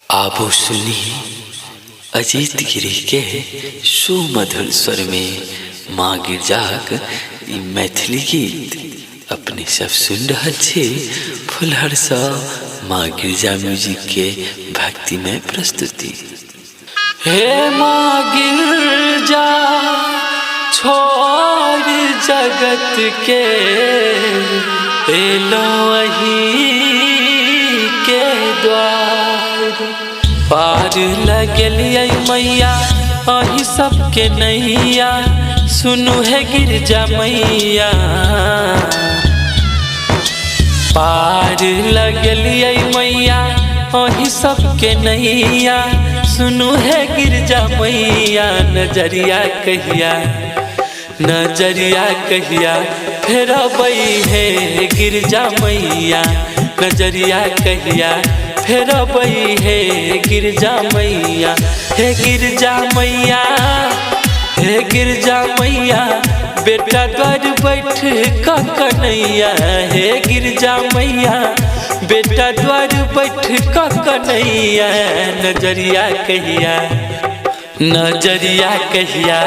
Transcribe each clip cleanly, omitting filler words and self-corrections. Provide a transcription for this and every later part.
आबो सुनी अजीत गिरी के सुमधुर स्वर में माँ गिरजाक ई मैथिली गीत अपने सब सुन रहा छे। फुलहर सा माँ गिरजा म्यूजिक के भक्तिमय प्रस्तुति। हे माँ गिरजा छोड़ जगत के एलो वही के द्वार पार लगलिए मैया अही सबके नैया सुनु है गिरजा मैया। पार लगलिए मैया अही सबके नैया सुनु है गिरजा मैया। नजरिया कहिया फिर बई है गिरजा मैया। नजरिया कहिया फिर बई है गिरजा मैया। हे गिरजा मैया हे गिरजा मैया बेटा द्वार बैठ का कन्हैया। हे गिरजा मैया बेटा द्वार बैठ का कन्हैया। नजरिया कहिया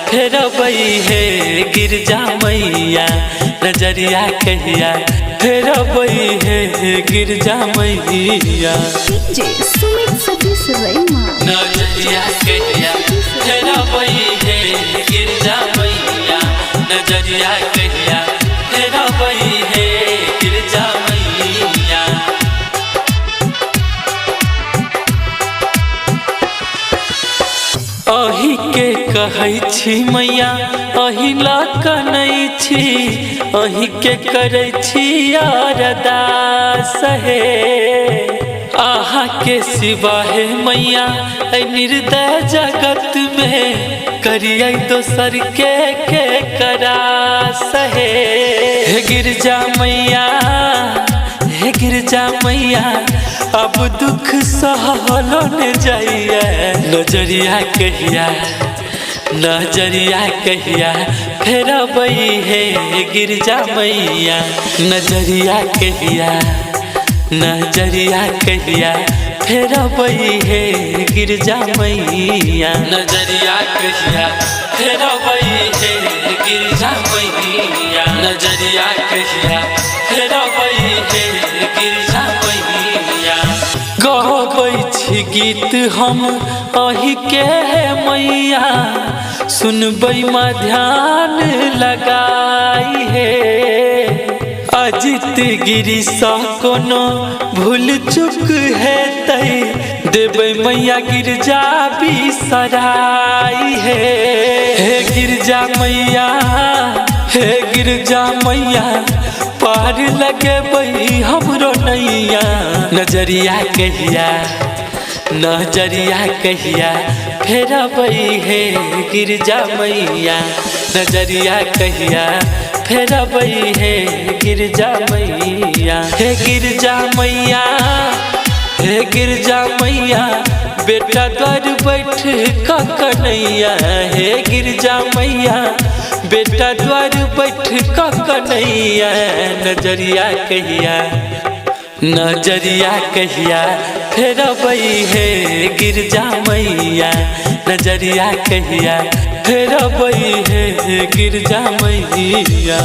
फिर बई है गिरजा मैया। नजरिया कहिया फिर बई है गिरजा मैया। नजरिया कहिया फिर बई है गिरजा मैया। नजरिया कहिया फिर बई है गिरजा मैया। अही के कहै छी मैया अही ला कनै छी। अही के करै छी अरदास हे आहा के सिवा है मैया ऐ निर्दय जगत में करिए दोसर के करास हे। हे गिरजा मैया हे गिरजा मैया अब दुख सहलो न जाइए। नजरिया कहिया फिर बई है गिरजा मैया। नजरिया कहिया फिर बई है गिरजा मैया। नजरिया कहिया फिर बई है गिरजा मैया। नजरिया कहिया फिर बई है गिरजा मैया। गबै छी गीत हम अही के मैया सुनबै माँ ध्यान लगाई है। अजित गिरी सा कोनो भूल चुक है तई देबै मैया गिरजा बिसराई है। हे गिरजा मैया पार लगेबै हमरो नैया। नजरिया कहिया फिर बई है गिरजा मैया। नजरिया कहिया फिर बई है गिरजा मैया। हे गिरजा मैया बेटा द्वार बैठ का कन्हैया। हे गिरजा मैया बेटा द्वार बैठ का कन्हैया। नजरिया कहिया फिर बई है गिरजा मैया। नजरिया कहिया फिर बई है गिरजा मैया।